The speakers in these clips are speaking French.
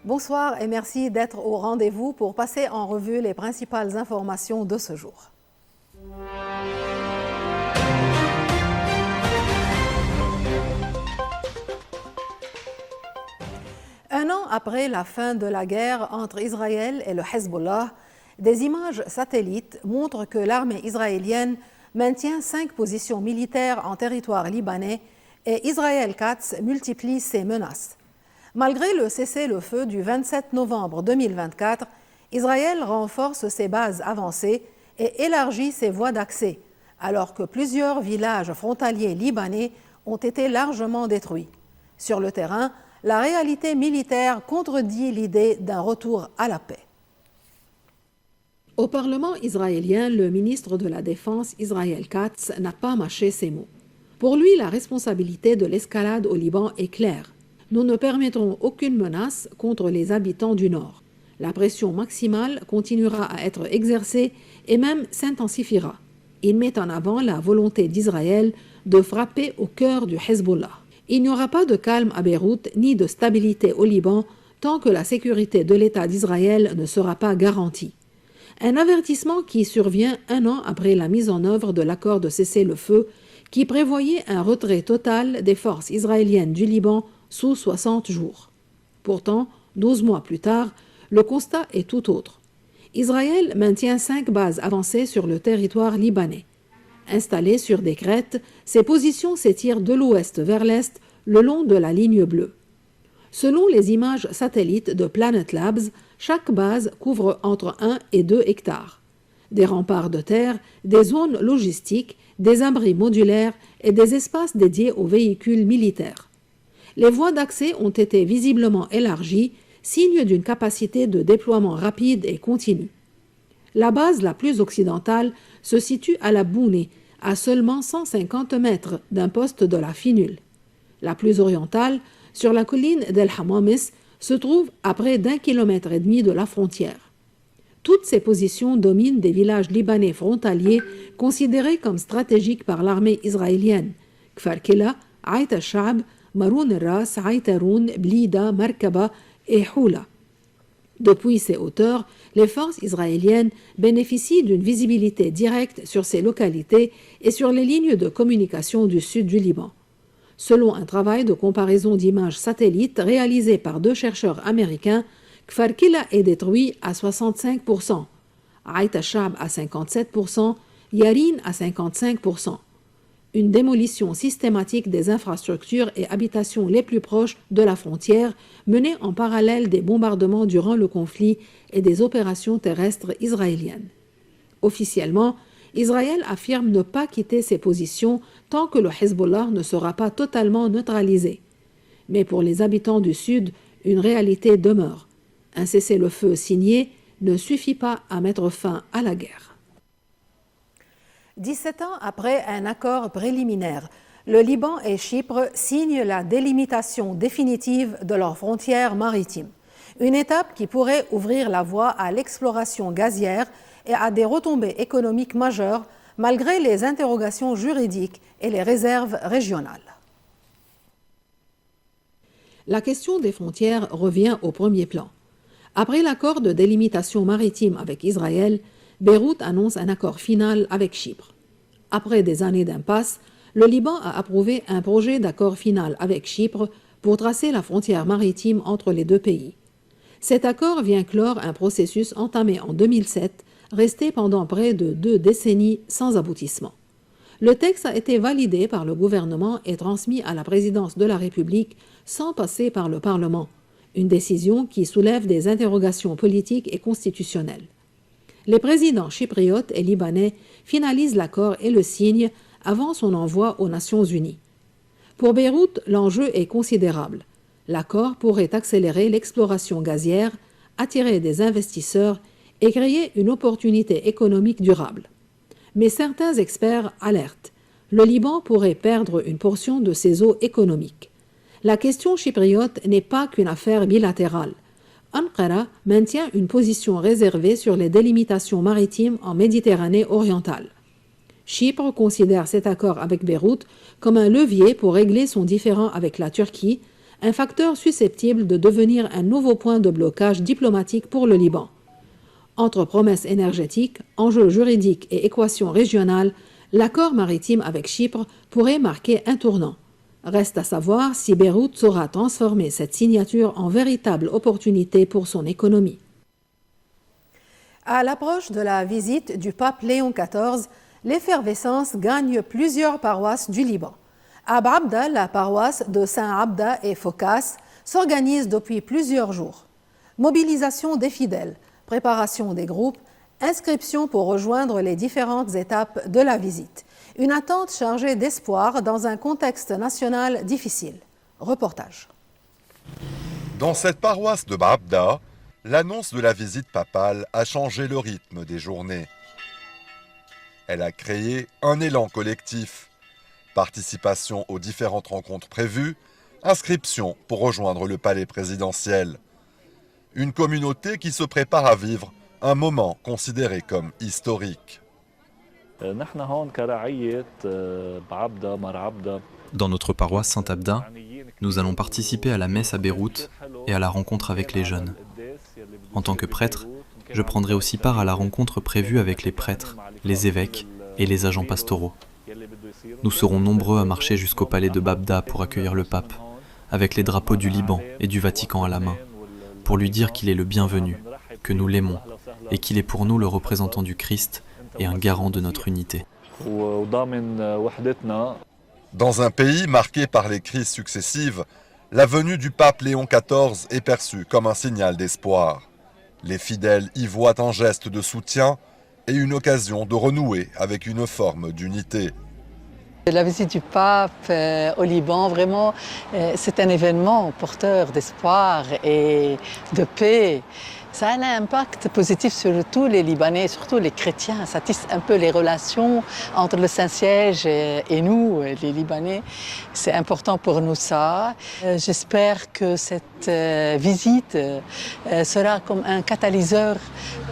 Bonsoir et merci d'être au rendez-vous pour passer en revue les principales informations de ce jour. Un an après la fin de la guerre entre Israël et le Hezbollah, des images satellites montrent que l'armée israélienne maintient 5 positions militaires en territoire libanais et Israël Katz multiplie ses menaces. Malgré le cessez-le-feu du 27 novembre 2024, Israël renforce ses bases avancées et élargit ses voies d'accès, alors que plusieurs villages frontaliers libanais ont été largement détruits. Sur le terrain, la réalité militaire contredit l'idée d'un retour à la paix. Au Parlement israélien, le ministre de la Défense, Israël Katz, n'a pas mâché ses mots. Pour lui, la responsabilité de l'escalade au Liban est claire. Nous ne permettrons aucune menace contre les habitants du Nord. La pression maximale continuera à être exercée et même s'intensifiera. Il met en avant la volonté d'Israël de frapper au cœur du Hezbollah. Il n'y aura pas de calme à Beyrouth ni de stabilité au Liban tant que la sécurité de l'État d'Israël ne sera pas garantie. Un avertissement qui survient un an après la mise en œuvre de l'accord de cessez-le-feu qui prévoyait un retrait total des forces israéliennes du Liban sous 60 jours. Pourtant, 12 mois plus tard, le constat est tout autre. Israël maintient 5 bases avancées sur le territoire libanais. Installées sur des crêtes, ces positions s'étirent de l'ouest vers l'est le long de la ligne bleue. Selon les images satellites de Planet Labs, chaque base couvre entre 1 et 2 hectares. Des remparts de terre, des zones logistiques, des abris modulaires et des espaces dédiés aux véhicules militaires. Les voies d'accès ont été visiblement élargies, signe d'une capacité de déploiement rapide et continue. La base la plus occidentale se situe à la Bounée, à seulement 150 mètres d'un poste de la FINUL. La plus orientale, sur la colline d'El Hamamis, se trouve à près d'1,5 km de la frontière. Toutes ces positions dominent des villages libanais frontaliers considérés comme stratégiques par l'armée israélienne. Kfar Kila, Aït al-Shab, Maroun al-Ras, Aït Haroun, Blida, Markaba et Houla. Depuis ces hauteurs, les forces israéliennes bénéficient d'une visibilité directe sur ces localités et sur les lignes de communication du sud du Liban. Selon un travail de comparaison d'images satellites réalisé par 2 chercheurs américains, Kfar Kila est détruit à 65%, Aït al-Shab à 57%, Yarin à 55%. Une démolition systématique des infrastructures et habitations les plus proches de la frontière, menée en parallèle des bombardements durant le conflit et des opérations terrestres israéliennes. Officiellement, Israël affirme ne pas quitter ses positions tant que le Hezbollah ne sera pas totalement neutralisé. Mais pour les habitants du Sud, une réalité demeure. Un cessez-le-feu signé ne suffit pas à mettre fin à la guerre. 17 ans après un accord préliminaire, le Liban et Chypre signent la délimitation définitive de leurs frontières maritimes. Une étape qui pourrait ouvrir la voie à l'exploration gazière et à des retombées économiques majeures malgré les interrogations juridiques et les réserves régionales. La question des frontières revient au premier plan. Après l'accord de délimitation maritime avec Israël, Beyrouth annonce un accord final avec Chypre. Après des années d'impasse, le Liban a approuvé un projet d'accord final avec Chypre pour tracer la frontière maritime entre les deux pays. Cet accord vient clore un processus entamé en 2007, resté pendant près de 2 décennies sans aboutissement. Le texte a été validé par le gouvernement et transmis à la présidence de la République sans passer par le Parlement, une décision qui soulève des interrogations politiques et constitutionnelles. Les présidents chypriotes et libanais finalisent l'accord et le signent avant son envoi aux Nations Unies. Pour Beyrouth, l'enjeu est considérable. L'accord pourrait accélérer l'exploration gazière, attirer des investisseurs et créer une opportunité économique durable. Mais certains experts alertent. Le Liban pourrait perdre une portion de ses eaux économiques. La question chypriote n'est pas qu'une affaire bilatérale. Ankara maintient une position réservée sur les délimitations maritimes en Méditerranée orientale. Chypre considère cet accord avec Beyrouth comme un levier pour régler son différend avec la Turquie, un facteur susceptible de devenir un nouveau point de blocage diplomatique pour le Liban. Entre promesses énergétiques, enjeux juridiques et équations régionales, l'accord maritime avec Chypre pourrait marquer un tournant. Reste à savoir si Beyrouth saura transformer cette signature en véritable opportunité pour son économie. À l'approche de la visite du pape Léon XIV, l'effervescence gagne plusieurs paroisses du Liban. À Babda, la paroisse de Saint-Abda et Phocas s'organise depuis plusieurs jours. Mobilisation des fidèles, préparation des groupes, inscription pour rejoindre les différentes étapes de la visite. Une attente chargée d'espoir dans un contexte national difficile. Reportage. Dans cette paroisse de Babda, l'annonce de la visite papale a changé le rythme des journées. Elle a créé un élan collectif. Participation aux différentes rencontres prévues, inscription pour rejoindre le palais présidentiel. Une communauté qui se prépare à vivre un moment considéré comme historique. Dans notre paroisse Saint-Abda, nous allons participer à la messe à Beyrouth et à la rencontre avec les jeunes. En tant que prêtre, je prendrai aussi part à la rencontre prévue avec les prêtres, les évêques et les agents pastoraux. Nous serons nombreux à marcher jusqu'au palais de Babda pour accueillir le pape, avec les drapeaux du Liban et du Vatican à la main, pour lui dire qu'il est le bienvenu, que nous l'aimons et qu'il est pour nous le représentant du Christ et un garant de notre unité. Dans un pays marqué par les crises successives, la venue du pape Léon XIV est perçue comme un signal d'espoir. Les fidèles y voient un geste de soutien et une occasion de renouer avec une forme d'unité. La visite du pape au Liban, vraiment, c'est un événement porteur d'espoir et de paix. Ça a un impact positif sur tous les Libanais, surtout les chrétiens. Ça tisse un peu les relations entre le Saint-Siège et nous, les Libanais. C'est important pour nous ça. J'espère que cette visite sera comme un catalyseur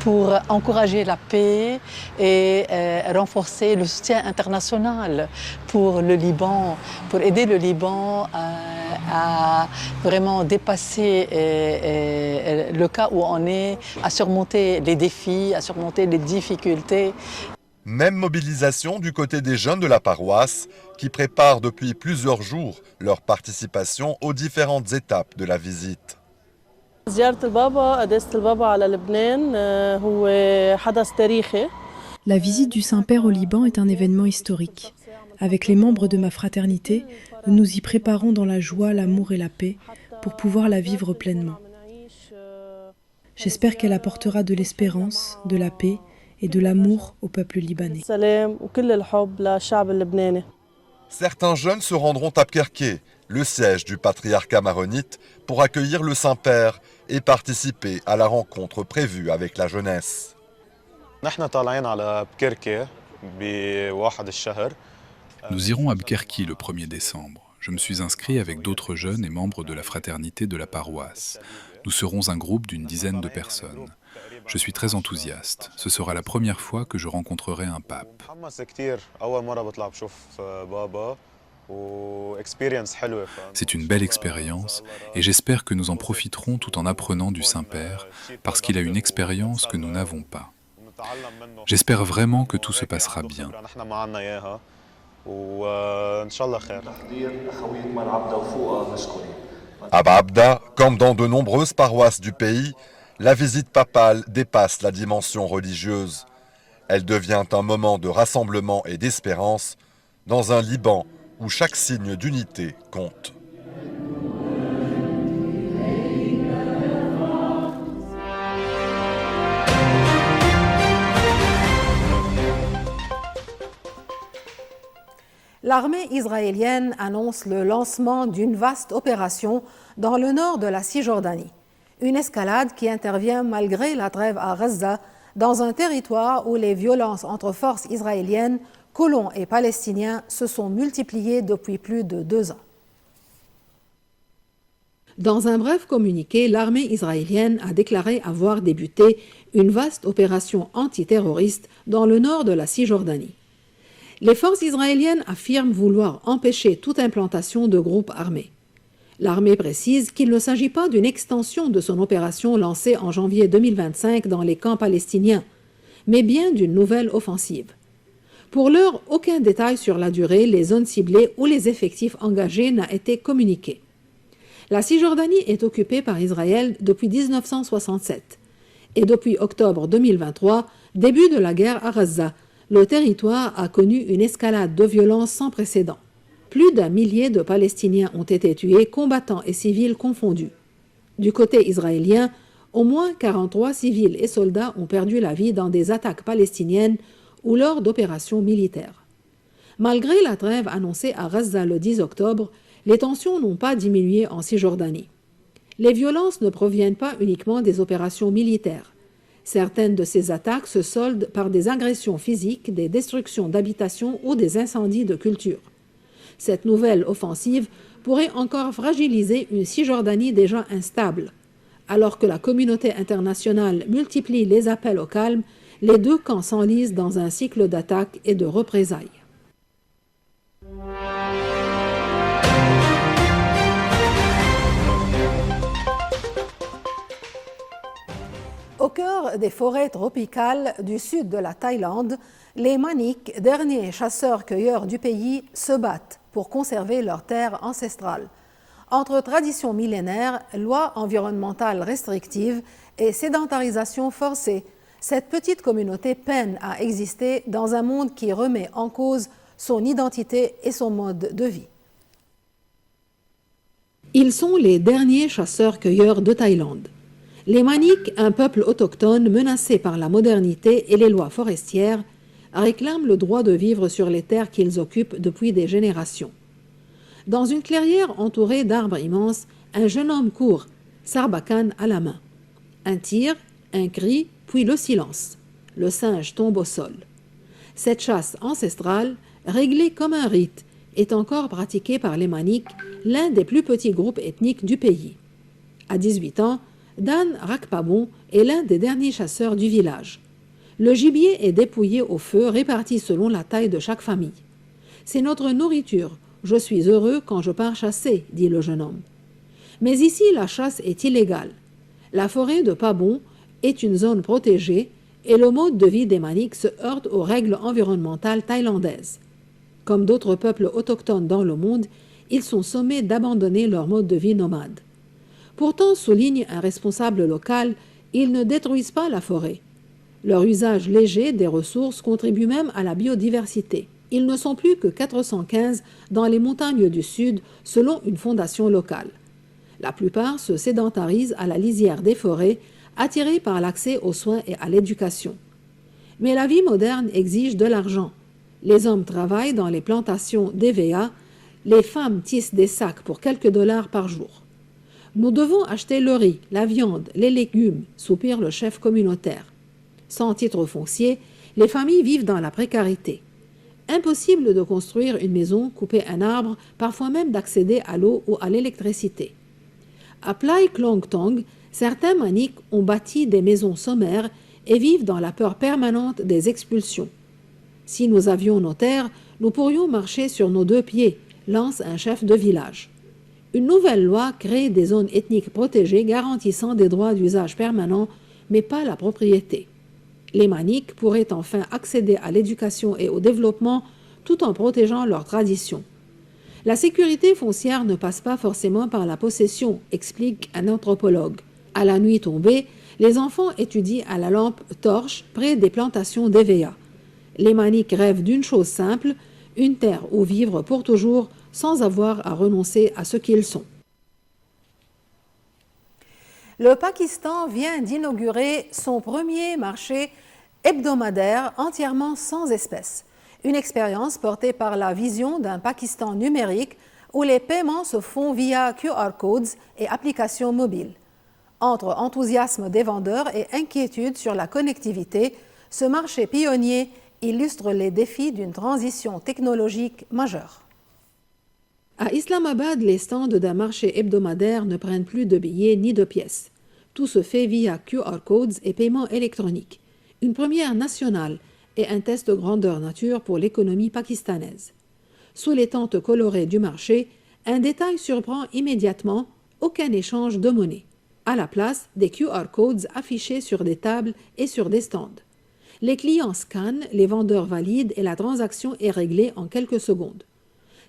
pour encourager la paix et renforcer le soutien international pour le Liban, pour aider le Liban à vraiment dépasser le cas où on est, à surmonter les défis, à surmonter les difficultés. Même mobilisation du côté des jeunes de la paroisse qui préparent depuis plusieurs jours leur participation aux différentes étapes de la visite. La visite du Saint-Père au Liban est un événement historique. Avec les membres de ma fraternité, nous nous y préparons dans la joie, l'amour et la paix pour pouvoir la vivre pleinement. J'espère qu'elle apportera de l'espérance, de la paix et de l'amour au peuple libanais. Certains jeunes se rendront à Abkerké, le siège du patriarcat maronite, pour accueillir le Saint-Père et participer à la rencontre prévue avec la jeunesse. Nous irons à Abkerki le 1er décembre. Je me suis inscrit avec d'autres jeunes et membres de la fraternité de la paroisse. Nous serons un groupe d'une dizaine de personnes. Je suis très enthousiaste. Ce sera la première fois que je rencontrerai un pape. C'est une belle expérience et j'espère que nous en profiterons tout en apprenant du Saint-Père parce qu'il a une expérience que nous n'avons pas. J'espère vraiment que tout se passera bien. À Babda, comme dans de nombreuses paroisses du pays, la visite papale dépasse la dimension religieuse. Elle devient un moment de rassemblement et d'espérance dans un Liban où chaque signe d'unité compte. L'armée israélienne annonce le lancement d'une vaste opération dans le nord de la Cisjordanie. Une escalade qui intervient malgré la trêve à Gaza, dans un territoire où les violences entre forces israéliennes, colons et palestiniens se sont multipliées depuis plus de 2 ans. Dans un bref communiqué, l'armée israélienne a déclaré avoir débuté une vaste opération antiterroriste dans le nord de la Cisjordanie. Les forces israéliennes affirment vouloir empêcher toute implantation de groupes armés. L'armée précise qu'il ne s'agit pas d'une extension de son opération lancée en janvier 2025 dans les camps palestiniens, mais bien d'une nouvelle offensive. Pour l'heure, aucun détail sur la durée, les zones ciblées ou les effectifs engagés n'a été communiqué. La Cisjordanie est occupée par Israël depuis 1967 et depuis octobre 2023, début de la guerre à Gaza, le territoire a connu une escalade de violence sans précédent. Plus d'1 millier de Palestiniens ont été tués, combattants et civils confondus. Du côté israélien, au moins 43 civils et soldats ont perdu la vie dans des attaques palestiniennes ou lors d'opérations militaires. Malgré la trêve annoncée à Gaza le 10 octobre, les tensions n'ont pas diminué en Cisjordanie. Les violences ne proviennent pas uniquement des opérations militaires. Certaines de ces attaques se soldent par des agressions physiques, des destructions d'habitations ou des incendies de culture. Cette nouvelle offensive pourrait encore fragiliser une Cisjordanie déjà instable. Alors que la communauté internationale multiplie les appels au calme, les deux camps s'enlisent dans un cycle d'attaques et de représailles. Au cœur des forêts tropicales du sud de la Thaïlande, les Maniks, derniers chasseurs-cueilleurs du pays, se battent pour conserver leurs terres ancestrales. Entre traditions millénaires, lois environnementales restrictives et sédentarisation forcée, cette petite communauté peine à exister dans un monde qui remet en cause son identité et son mode de vie. Ils sont les derniers chasseurs-cueilleurs de Thaïlande. Les Maniks, un peuple autochtone menacé par la modernité et les lois forestières, réclament le droit de vivre sur les terres qu'ils occupent depuis des générations. Dans une clairière entourée d'arbres immenses, un jeune homme court, sarbacane à la main. Un tir, un cri, puis le silence. Le singe tombe au sol. Cette chasse ancestrale, réglée comme un rite, est encore pratiquée par les Maniks, l'un des plus petits groupes ethniques du pays. À 18 ans, Dan Rakpabon est l'un des derniers chasseurs du village. Le gibier est dépouillé au feu, réparti selon la taille de chaque famille. « C'est notre nourriture. Je suis heureux quand je pars chasser, » dit le jeune homme. Mais ici, la chasse est illégale. La forêt de Pabon est une zone protégée et le mode de vie des Maniks se heurte aux règles environnementales thaïlandaises. Comme d'autres peuples autochtones dans le monde, ils sont sommés d'abandonner leur mode de vie nomade. Pourtant, souligne un responsable local, ils ne détruisent pas la forêt. Leur usage léger des ressources contribue même à la biodiversité. Ils ne sont plus que 415 dans les montagnes du Sud, selon une fondation locale. La plupart se sédentarisent à la lisière des forêts, attirés par l'accès aux soins et à l'éducation. Mais la vie moderne exige de l'argent. Les hommes travaillent dans les plantations d'EVA, les femmes tissent des sacs pour quelques dollars par jour. Nous devons acheter le riz, la viande, les légumes, soupire le chef communautaire. Sans titre foncier, les familles vivent dans la précarité. Impossible de construire une maison, couper un arbre, parfois même d'accéder à l'eau ou à l'électricité. À Plai Klong Tong, certains Maniks ont bâti des maisons sommaires et vivent dans la peur permanente des expulsions. Si nous avions nos terres, nous pourrions marcher sur nos deux pieds, lance un chef de village. Une nouvelle loi crée des zones ethniques protégées garantissant des droits d'usage permanent, mais pas la propriété. Les Maniks pourraient enfin accéder à l'éducation et au développement tout en protégeant leurs traditions. La sécurité foncière ne passe pas forcément par la possession, explique un anthropologue. À la nuit tombée, les enfants étudient à la lampe torche près des plantations d'EVA. Les Maniks rêvent d'une chose simple, une terre où vivre pour toujours sans avoir à renoncer à ce qu'ils sont. Le Pakistan vient d'inaugurer son premier marché hebdomadaire entièrement sans espèces. Une expérience portée par la vision d'un Pakistan numérique où les paiements se font via QR codes et applications mobiles. Entre enthousiasme des vendeurs et inquiétude sur la connectivité, ce marché pionnier illustre les défis d'une transition technologique majeure. À Islamabad, les stands d'un marché hebdomadaire ne prennent plus de billets ni de pièces. Tout se fait via QR codes et paiements électroniques. Une première nationale et un test grandeur nature pour l'économie pakistanaise. Sous les tentes colorées du marché, Un détail surprend immédiatement: aucun échange de monnaie. À la place, des QR codes affichés sur des tables et sur des stands. Les clients scannent, les vendeurs valident et la transaction est réglée en quelques secondes.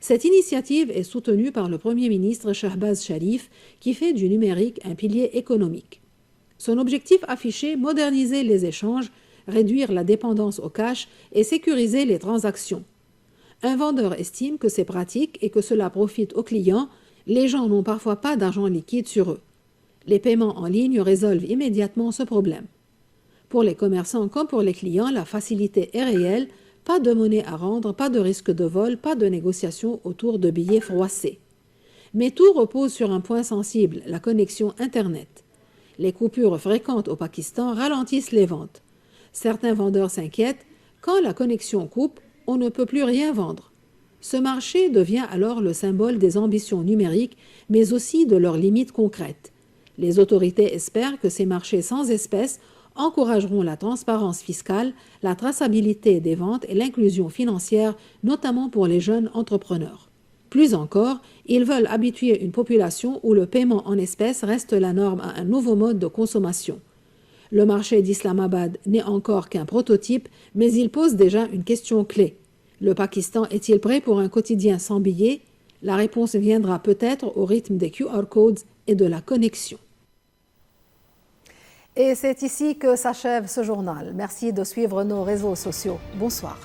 Cette initiative est soutenue par le Premier ministre Shahbaz Sharif, qui fait du numérique un pilier économique. Son objectif affiché: moderniser les échanges, réduire la dépendance au cash et sécuriser les transactions. Un vendeur estime que c'est pratique et que cela profite aux clients. Les gens n'ont parfois pas d'argent liquide sur eux. Les paiements en ligne résolvent immédiatement ce problème. Pour les commerçants comme pour les clients, la facilité est réelle. Pas de monnaie à rendre, pas de risque de vol, pas de négociation autour de billets froissés. Mais tout repose sur un point sensible: la connexion Internet. Les coupures fréquentes au Pakistan ralentissent les ventes. Certains vendeurs s'inquiètent: quand la connexion coupe, on ne peut plus rien vendre. Ce marché devient alors le symbole des ambitions numériques, mais aussi de leurs limites concrètes. Les autorités espèrent que ces marchés sans espèces encourageront la transparence fiscale, la traçabilité des ventes et l'inclusion financière, notamment pour les jeunes entrepreneurs. Plus encore, ils veulent habituer une population où le paiement en espèces reste la norme à un nouveau mode de consommation. Le marché d'Islamabad n'est encore qu'un prototype, mais il pose déjà une question clé. Le Pakistan est-il prêt pour un quotidien sans billets? La réponse viendra peut-être au rythme des QR codes et de la connexion. Et c'est ici que s'achève ce journal. Merci de suivre nos réseaux sociaux. Bonsoir.